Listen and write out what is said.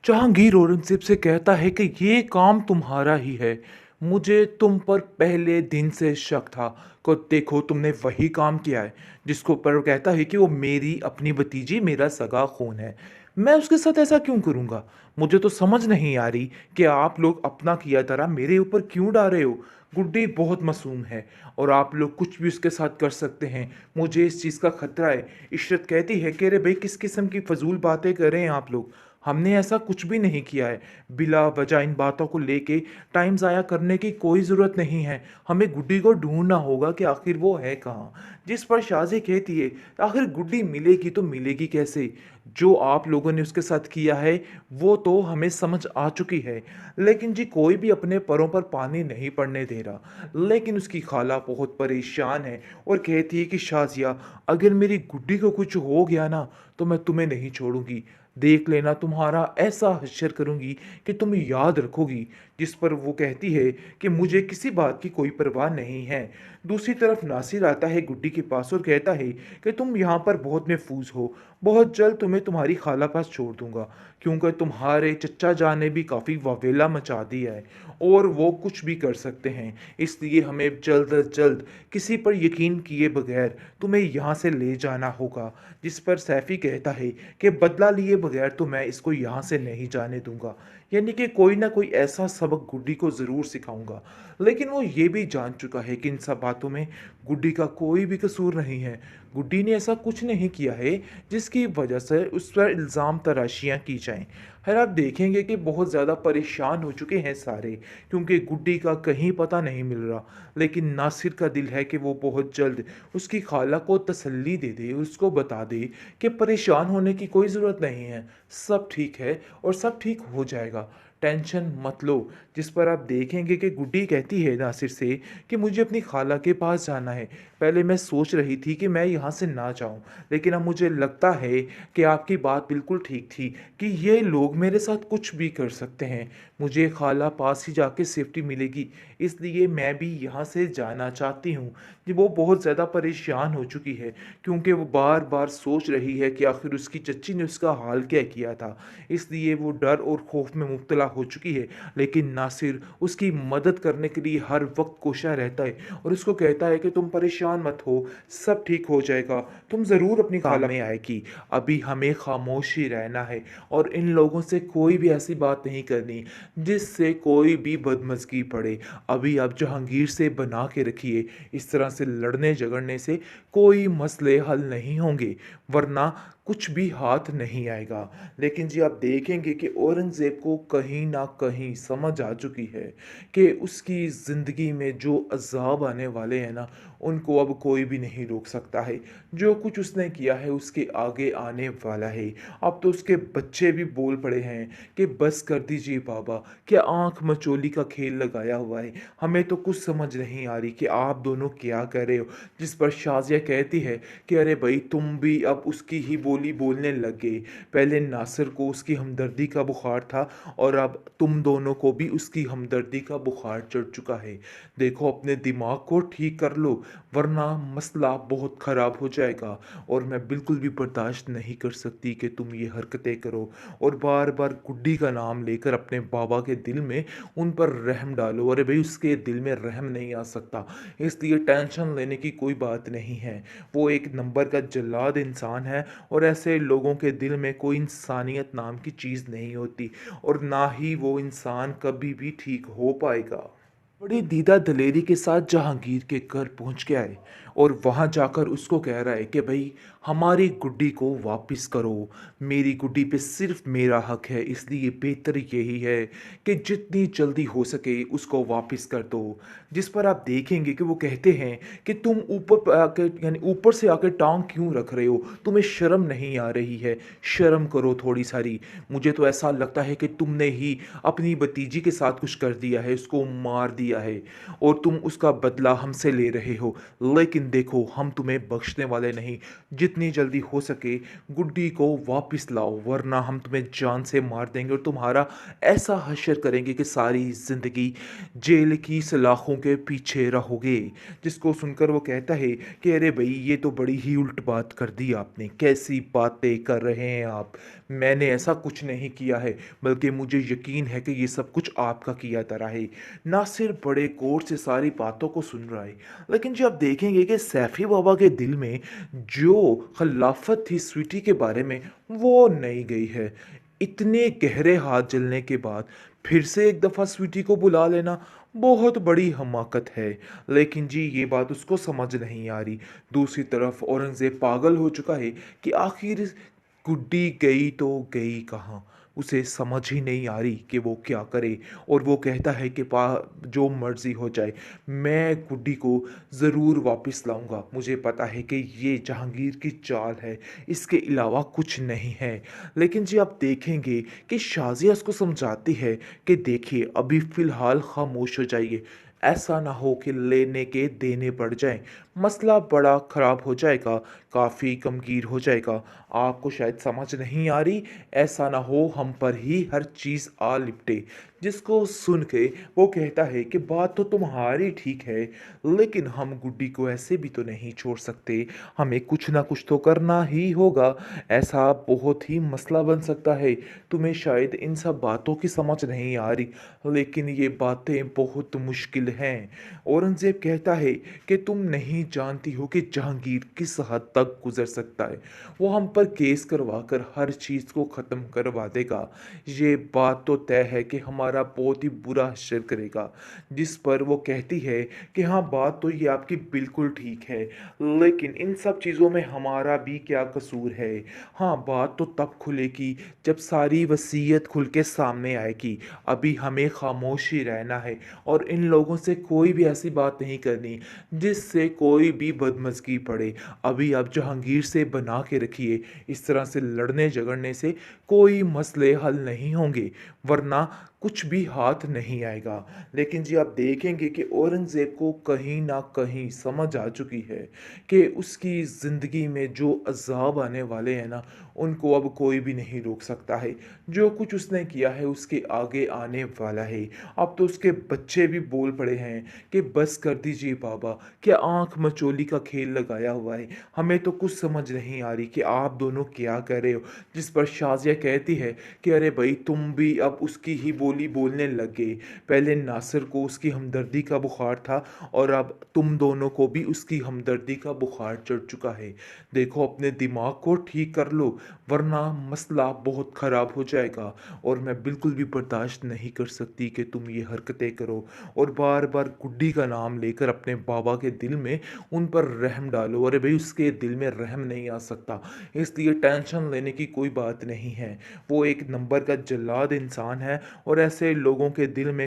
जहांगीर औरंगजेब से कहता है कि ये काम तुम्हारा ही है। मुझे तुम पर पहले दिन से शक था। को देखो तुमने वही काम किया है जिसको पर वो कहता है कि वो मेरी अपनी भतीजी मेरा सगा खून है। मैं उसके साथ ऐसा क्यों करूँगा? मुझे तो समझ नहीं आ रही कि आप लोग अपना किया तरह मेरे ऊपर क्यों डाल रहे हो। गुड्डी बहुत मासूम है और आप लोग कुछ भी उसके साथ कर सकते हैं। मुझे इस चीज़ का खतरा है। इशरत कहती है कि अरे भाई किस किस्म की फजूल बातें कर रहे हैं आप लोग। हमने ऐसा कुछ भी नहीं किया है। बिला वजह इन बातों को लेके टाइम ज़ाया करने की कोई ज़रूरत नहीं है। हमें गुड्डी को ढूंढना होगा कि आखिर वो है कहाँ। जिस पर शाजी कहती है आखिर गुड्डी मिलेगी तो मिलेगी कैसे? जो आप लोगों ने उसके साथ किया है वो तो हमें समझ आ चुकी है। लेकिन जी कोई भी अपने पैरों पर पानी नहीं पड़ने दे रहा। लेकिन उसकी खाला बहुत परेशान है और कहती है कि शाजिया, अगर मेरी गुड्डी को कुछ हो गया ना तो मैं तुम्हें नहीं छोड़ूंगी। देख लेना तुम्हारा ऐसा हश्र करूंगी कि तुम याद रखोगी। जिस पर वो कहती है कि मुझे किसी बात की कोई परवाह नहीं है। दूसरी तरफ नासिर आता है गुड्डी के पास और कहता है कि तुम यहाँ पर बहुत महफूज हो। बहुत जल्द तुम्हें तुम्हारी खाला पास छोड़ दूंगा, क्योंकि तुम्हारे चचा जान ने भी काफ़ी वावेला मचा दिया है और वो कुछ भी कर सकते हैं। इसलिए हमें जल्द अज जल्द किसी पर यकीन किए बगैर तुम्हें यहाँ से ले जाना होगा। जिस पर सैफ़ी कहता है कि बदला लिए बगैर तो मैं इसको यहाँ से नहीं जाने दूंगा। यानी कि कोई ना कोई ऐसा सबक गुड्डी को ज़रूर सिखाऊंगा। लेकिन वो ये भी जान चुका है कि इन सब बातों में गुड्डी का कोई भी कसूर नहीं है। गुड्डी ने ऐसा कुछ नहीं किया है जिसकी वजह से उस पर इल्ज़ाम तराशियाँ की जाएं। खैर आप देखेंगे कि बहुत ज़्यादा परेशान हो चुके हैं सारे, क्योंकि गुड्डी का कहीं पता नहीं मिल रहा। लेकिन नासिर का दिल है कि वो बहुत जल्द उसकी खाला को तसल्ली दे दे, उसको बता दे कि परेशान होने की कोई ज़रूरत नहीं है, सब ठीक है और सब ठीक हो जाएगा, टेंशन मत लो। जिस पर आप देखेंगे कि गुड्डी कहती है नासिर से कि मुझे अपनी खाला के पास जाना है। पहले मैं सोच रही थी कि मैं यहाँ से ना जाऊँ, लेकिन अब मुझे लगता है कि आपकी बात बिल्कुल ठीक थी कि ये लोग मेरे साथ कुछ भी कर सकते हैं। मुझे खाला पास ही जाके सेफ्टी मिलेगी, इसलिए मैं भी यहाँ से जाना चाहती हूँ। जी वो बहुत ज़्यादा परेशान हो चुकी है, क्योंकि वो बार बार सोच रही है कि आखिर उसकी चच्ची ने उसका हाल क्या किया था। इसलिए वो डर और खौफ में मुब्तला हो चुकी है। लेकिन नासिर उसकी मदद करने के लिए हर वक्त कोशा रहता है और उसको कहता है कि तुम परेशान मत हो, सब ठीक हो जाएगा, तुम ज़रूर अपनी खाला में आएगी। अभी हमें खामोश ही रहना है और इन लोगों से कोई भी ऐसी बात नहीं करनी जिससे कोई भी बदमज़गी पड़े। अभी आप जहांगीर से बना के रखिए, इस तरह से लड़ने झगड़ने से कोई मसले हल नहीं होंगे, वरना कुछ भी हाथ नहीं आएगा। लेकिन जी आप देखेंगे कि औरंगज़ेब को कहीं ना कहीं समझ आ चुकी है कि उसकी ज़िंदगी में जो अज़ाब आने वाले हैं ना, उनको अब कोई भी नहीं रोक सकता है। जो कुछ उसने किया है उसके आगे आने वाला है। अब तो उसके बच्चे भी बोल पड़े हैं कि बस कर दीजिए बाबा, क्या आंख मचोली का खेल लगाया हुआ है, हमें तो कुछ समझ नहीं आ रही कि आप दोनों क्या कर रहे हो। जिस पर शाजिया कहती है कि अरे भाई तुम भी अब उसकी ही बोली बोलने लग गए। पहले नासिर को उसकी हमदर्दी का बुखार था और अब तुम दोनों को भी उसकी हमदर्दी का बुखार चढ़ चुका है। देखो अपने दिमाग को ठीक कर लो, वरना मसला बहुत ख़राब हो जाएगा और मैं बिल्कुल भी बर्दाश्त नहीं कर सकती कि तुम ये हरकतें करो और बार बार गुड्डी का नाम लेकर अपने बाबा के दिल में उन पर रहम डालो। अरे भाई उसके दिल में रहम नहीं आ सकता, इसलिए टेंशन लेने की कोई बात नहीं है। वो एक नंबर का जल्लाद इंसान है और ऐसे लोगों के दिल में कोई इंसानियत नाम की चीज़ नहीं होती और ना ही वो इंसान कभी भी ठीक हो पाएगा। बड़ी दीदा दलेरी के साथ जहांगीर के घर पहुंच के आए और वहां जाकर उसको कह रहा है कि भाई हमारी गुड्डी को वापस करो। मेरी गुड्डी पे सिर्फ मेरा हक है, इसलिए बेहतर यही है कि जितनी जल्दी हो सके उसको वापस कर दो। जिस पर आप देखेंगे कि वो कहते हैं कि तुम ऊपर पर आकर यानी ऊपर से आकर टांग क्यों रख रहे हो, तुम्हें शर्म नहीं आ रही है? शर्म करो थोड़ी सारी। मुझे तो ऐसा लगता है कि तुमने ही अपनी भतीजी के साथ कुछ कर दिया है, उसको मार दिया है और तुम उसका बदला हमसे ले रहे हो। लेकिन देखो हम तुम्हें बख्शने वाले नहीं, जितनी जल्दी हो सके गुड्डी को वापस लाओ, वरना हम तुम्हें जान से मार देंगे और तुम्हारा ऐसा हश्र करेंगे कि सारी ज़िंदगी जेल की सलाखों के पीछे रहोगे। जिसको सुनकर वो कहता है कि अरे भाई ये तो बड़ी ही उल्ट बात कर दी आपने, कैसी बातें कर रहे हैं आप? मैंने ऐसा कुछ नहीं किया है, बल्कि मुझे यकीन है कि ये सब कुछ आपका किया धरा है। नासिर बड़े गौर से सारी बातों को सुन रहा है, लेकिन जब आप देखेंगे कि सैफी बाबा के दिल में जो खलाफत थी स्वीटी के बारे में, वो नहीं गई है। इतने गहरे हाथ जलने के बाद फिर से एक दफ़ा स्वीटी को बुला लेना बहुत बड़ी हमाकत है। लेकिन जी ये बात उसको समझ नहीं आ रही। दूसरी तरफ औरंगज़ेब पागल हो चुका है कि आखिर गुड्डी गई तो गई कहाँ। उसे समझ ही नहीं आ रही कि वो क्या करे, और वो कहता है कि पा जो मर्ज़ी हो जाए, मैं गुड्डी को ज़रूर वापस लाऊंगा। मुझे पता है कि ये जहांगीर की चाल है, इसके अलावा कुछ नहीं है। लेकिन जी आप देखेंगे कि शाज़िया उसको समझाती है कि देखिए अभी फ़िलहाल खामोश हो जाइए, ऐसा ना हो कि लेने के देने बढ़ जाएं, मसला बड़ा ख़राब हो जाएगा, काफ़ी गमगीन हो जाएगा। आपको शायद समझ नहीं आ रही, ऐसा ना हो हम पर ही हर चीज़ आ लिपटे। जिसको सुन के वो कहता है कि बात तो तुम्हारी ठीक है, लेकिन हम गुड्डी को ऐसे भी तो नहीं छोड़ सकते, हमें कुछ ना कुछ तो करना ही होगा। ऐसा बहुत ही मसला बन सकता है। तुम्हें शायद इन सब बातों की समझ नहीं आ रही, लेकिन ये बातें बहुत मुश्किल हैं। औरंगज़ेब कहता है कि तुम नहीं जानती हो कि जहांगीर किस हद तक गुजर सकता है। वो हम पर केस करवा कर हर चीज़ को ख़त्म करवा देगा। ये बात तो तय है कि हमारा बहुत ही बुरा असर करेगा। जिस पर वो कहती है कि हाँ बात तो ये आपकी बिल्कुल ठीक है, लेकिन इन सब चीज़ों में हमारा भी क्या कसूर है। हाँ बात तो तब खुलेगी जब सारी वसीयत खुल के सामने आएगी। अभी हमें खामोश ही रहना है, और इन लोगों से कोई भी ऐसी बात नहीं करनी जिससे कोई भी बदमज़गी पड़े। अभी आप जहांगीर से बना के रखिए, इस तरह से लड़ने झगड़ने से कोई मसले हल नहीं होंगे, वरना कुछ भी हाथ नहीं आएगा। लेकिन जी आप देखेंगे कि औरंगज़ेब को कहीं ना कहीं समझ आ चुकी है कि उसकी ज़िंदगी में जो अज़ाब आने वाले हैं ना, उनको अब कोई भी नहीं रोक सकता है। जो कुछ उसने किया है उसके आगे आने वाला है। अब तो उसके बच्चे भी बोल पड़े हैं कि बस कर दीजिए बाबा, क्या आंख मचोली का खेल लगाया हुआ है, हमें तो कुछ समझ नहीं आ रही कि आप दोनों क्या कर रहे हो। जिस पर शाजिया कहती है कि अरे भाई तुम भी अब उसकी ही बोली बोलने लग गए। पहले नासिर को उसकी हमदर्दी का बुखार था, और अब तुम दोनों को भी उसकी हमदर्दी का बुखार चढ़ चुका है। देखो अपने दिमाग को ठीक कर लो, वरना मसला बहुत ख़राब हो जाएगा। और मैं बिल्कुल भी बर्दाश्त नहीं कर सकती कि तुम ये हरकतें करो, और बार बार गुड्डी का नाम लेकर अपने बाबा के दिल में उन पर रहम डालो। अरे भाई उसके दिल में रहम नहीं आ सकता, इसलिए टेंशन लेने की कोई बात नहीं है। वो एक नंबर का जल्लाद इंसान है, और ऐसे लोगों के दिल में